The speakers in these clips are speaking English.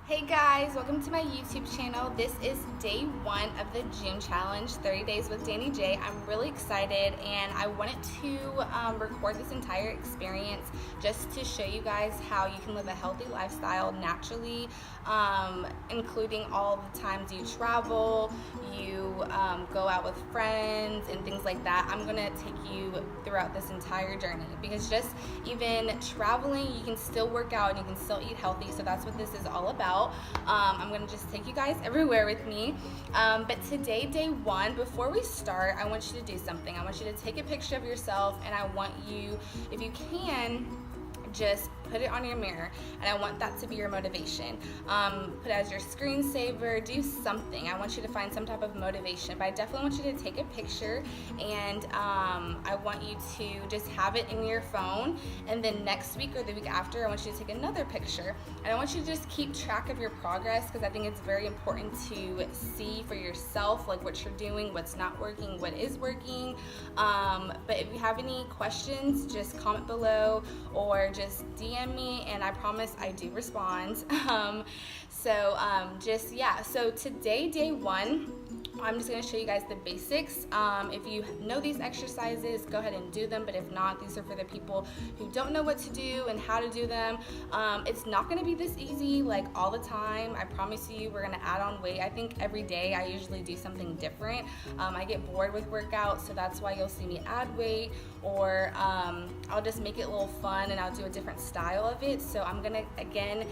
Hey guys, welcome to my YouTube channel. This is day one of the June challenge, 30 days with Danijayy. I'm really excited and I wanted to record this entire experience just to show you guys how you can live a healthy lifestyle naturally, including all the times you travel, you go out with friends and things like that. I'm gonna take you throughout this entire journey because just even traveling, you can still work out and you can still eat healthy, so that's what this is all about. I'm gonna just take you guys everywhere with me. But today, day one, before we start, I want you to do something. I want you to take a picture of yourself and I want you, if you can, just put it on your mirror, and I want that to be your motivation. Put it as your screensaver, do something. I want you to find some type of motivation, but I definitely want you to take a picture, and I want you to just have it in your phone, and then next week or the week after, I want you to take another picture, and I want you to just keep track of your progress, because I think it's very important to see for yourself, like what you're doing, what's not working, what is working. But if you have any questions, just comment below or just DM me, and I promise I do respond. So today, day one, I'm just going to show you guys the basics. If you know these exercises, go ahead and do them, but if not, these are for the people who don't know what to do and how to do them. It's not going to be this easy like all the time. I promise you, we're going to add on weight. I think every day I usually do something different. I get bored with workouts, so that's why you'll see me add weight, or I'll just make it a little fun and I'll do a different style of it. So I'm going to, again,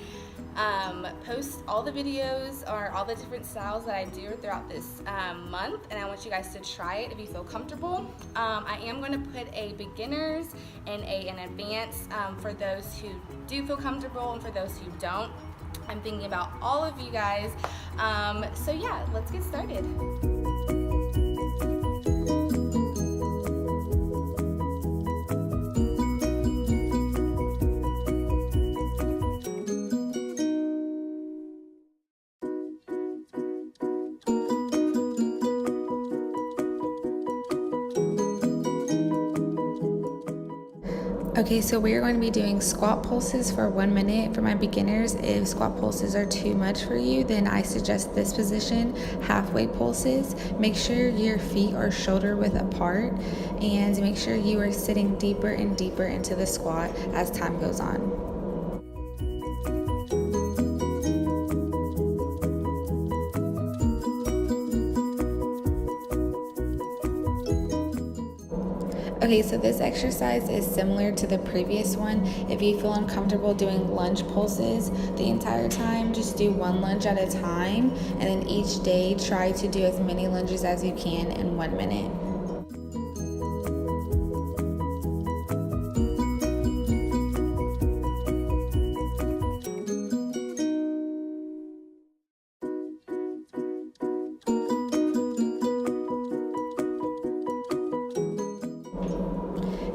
post all the videos or all the different styles that I do throughout this month, and I want you guys to try it if you feel comfortable. I am going to put a beginners and an advanced for those who do feel comfortable and for those who don't. I'm thinking about all of you guys. So yeah, let's get started. Okay, so we are going to be doing squat pulses for 1 minute for my beginners. If squat pulses are too much for you, then I suggest this position, halfway pulses. Make sure your feet are shoulder width apart, and make sure you are sitting deeper and deeper into the squat as time goes on. Okay, so this exercise is similar to the previous one. If you feel uncomfortable doing lunge pulses the entire time, just do one lunge at a time, and then each day try to do as many lunges as you can in 1 minute.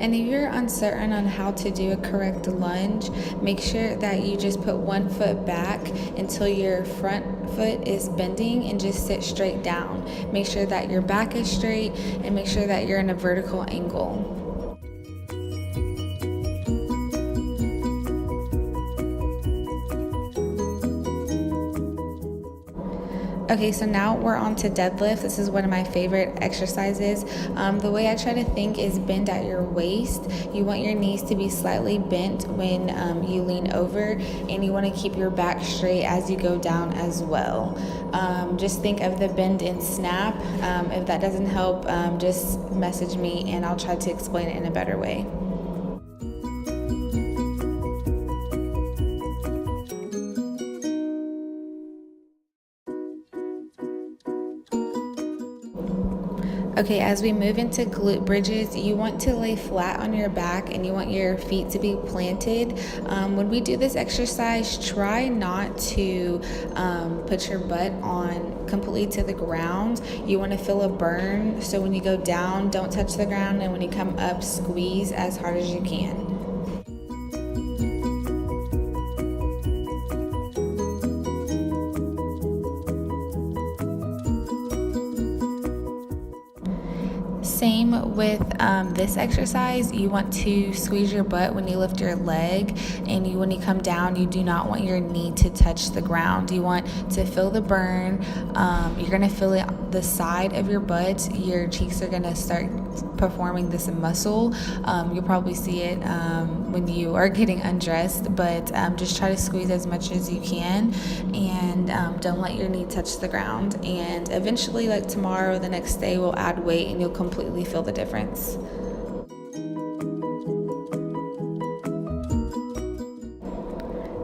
And if you're uncertain on how to do a correct lunge, make sure that you just put 1 foot back until your front foot is bending and just sit straight down. Make sure that your back is straight and make sure that you're in a vertical angle. Okay, so now we're on to deadlift. This is one of my favorite exercises. The way I try to think is bend at your waist. You want your knees to be slightly bent when you lean over, and you want to keep your back straight as you go down as well. Just think of the bend and snap. If that doesn't help, just message me and I'll try to explain it in a better way. Okay, as we move into glute bridges, you want to lay flat on your back and you want your feet to be planted. When we do this exercise, try not to put your butt on completely to the ground. You want to feel a burn, so when you go down, don't touch the ground, and when you come up, squeeze as hard as you can. Same with this exercise. You want to squeeze your butt when you lift your leg, and when you come down, you do not want your knee to touch the ground. You want to feel the burn. You're going to feel it on the side of your butt. Your cheeks are going to start performing this muscle. You'll probably see it when you are getting undressed, but just try to squeeze as much as you can, and don't let your knee touch the ground. And eventually, like tomorrow or the next day, we'll add weight and you'll completely feel the difference.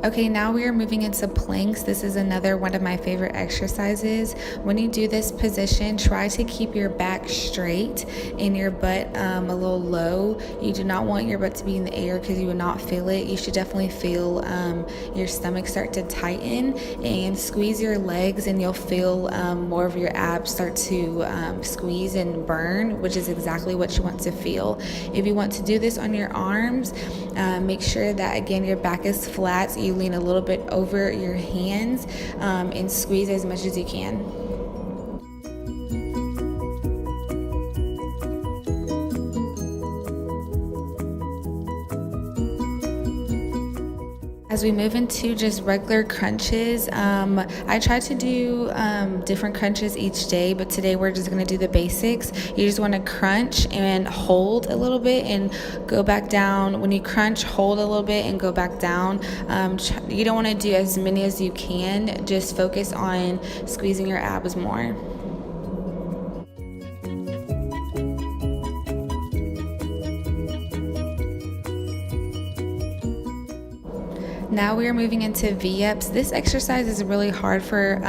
Okay, now we are moving into planks. This is another one of my favorite exercises. When you do this position, try to keep your back straight and your butt a little low. You do not want your butt to be in the air because you will not feel it. You should definitely feel your stomach start to tighten, and squeeze your legs, and you'll feel more of your abs start to squeeze and burn, which is exactly what you want to feel. If you want to do this on your arms, make sure that, again, your back is flat. So you lean a little bit over your hands and squeeze as much as you can. As we move into just regular crunches, I try to do different crunches each day, but today we're just going to do the basics. You just want to crunch and hold a little bit and go back down. When you crunch, hold a little bit and go back down. You don't want to do as many as you can. Just focus on squeezing your abs more. Now we are moving into V-ups. This exercise is really hard for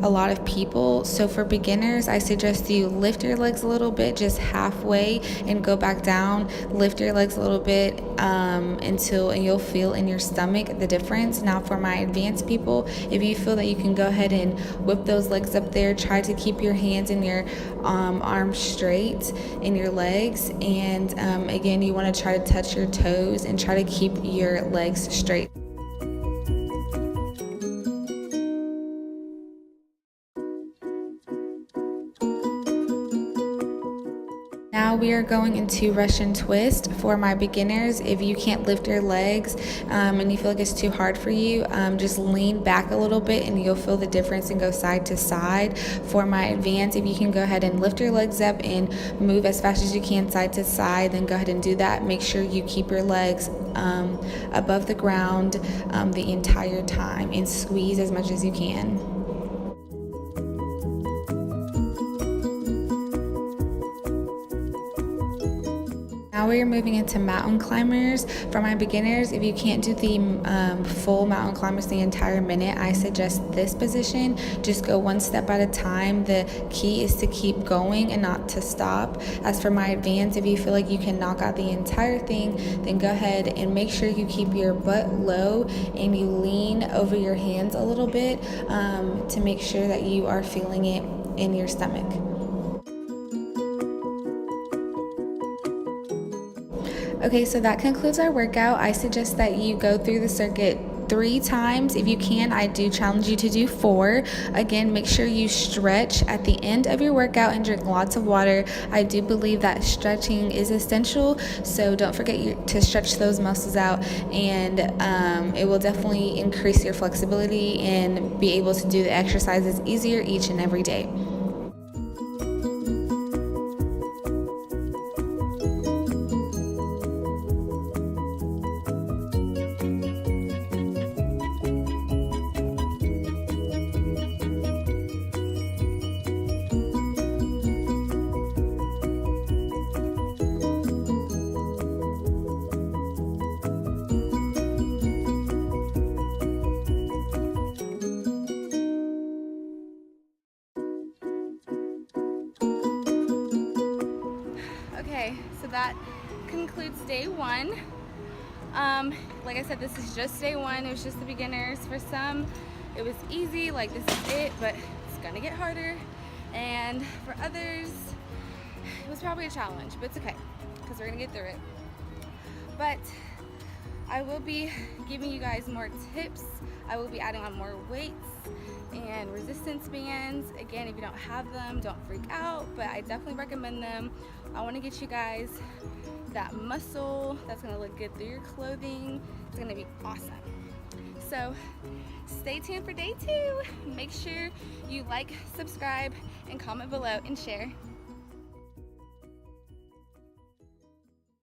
a lot of people. So for beginners, I suggest you lift your legs a little bit, just halfway, and go back down. Lift your legs a little bit and you'll feel in your stomach the difference. Now for my advanced people, if you feel that you can go ahead and whip those legs up there, try to keep your hands and your arms straight in your legs. And again, you want to try to touch your toes and try to keep your legs straight. Now we are going into Russian twist. For my beginners, if you can't lift your legs and you feel like it's too hard for you, just lean back a little bit and you'll feel the difference and go side to side. For my advanced, if you can go ahead and lift your legs up and move as fast as you can side to side, then go ahead and do that. Make sure you keep your legs above the ground the entire time and squeeze as much as you can. Now we are moving into mountain climbers. For my beginners, if you can't do the full mountain climbers the entire minute, I suggest this position. Just go one step at a time. The key is to keep going and not to stop. As for my advanced, if you feel like you can knock out the entire thing, then go ahead and make sure you keep your butt low and you lean over your hands a little bit to make sure that you are feeling it in your stomach. Okay, so that concludes our workout. I suggest that you go through the circuit 3 times. If you can, I do challenge you to do 4. Again, make sure you stretch at the end of your workout and drink lots of water. I do believe that stretching is essential, so don't forget to stretch those muscles out, and it will definitely increase your flexibility and be able to do the exercises easier each and every day. Okay, so that concludes day 1. Like I said, this is just day 1. It was just the beginners. For some, it was easy, like this is it, but it's gonna get harder. And for others, it was probably a challenge, but it's okay, because we're gonna get through it. But I will be giving you guys more tips. I will be adding on more weights and resistance bands. Again, if you don't have them, don't freak out, but I definitely recommend them. I want to get you guys that muscle that's going to look good through your clothing. It's going to be awesome. So stay tuned for day 2. Make sure you like, subscribe, and comment below and share.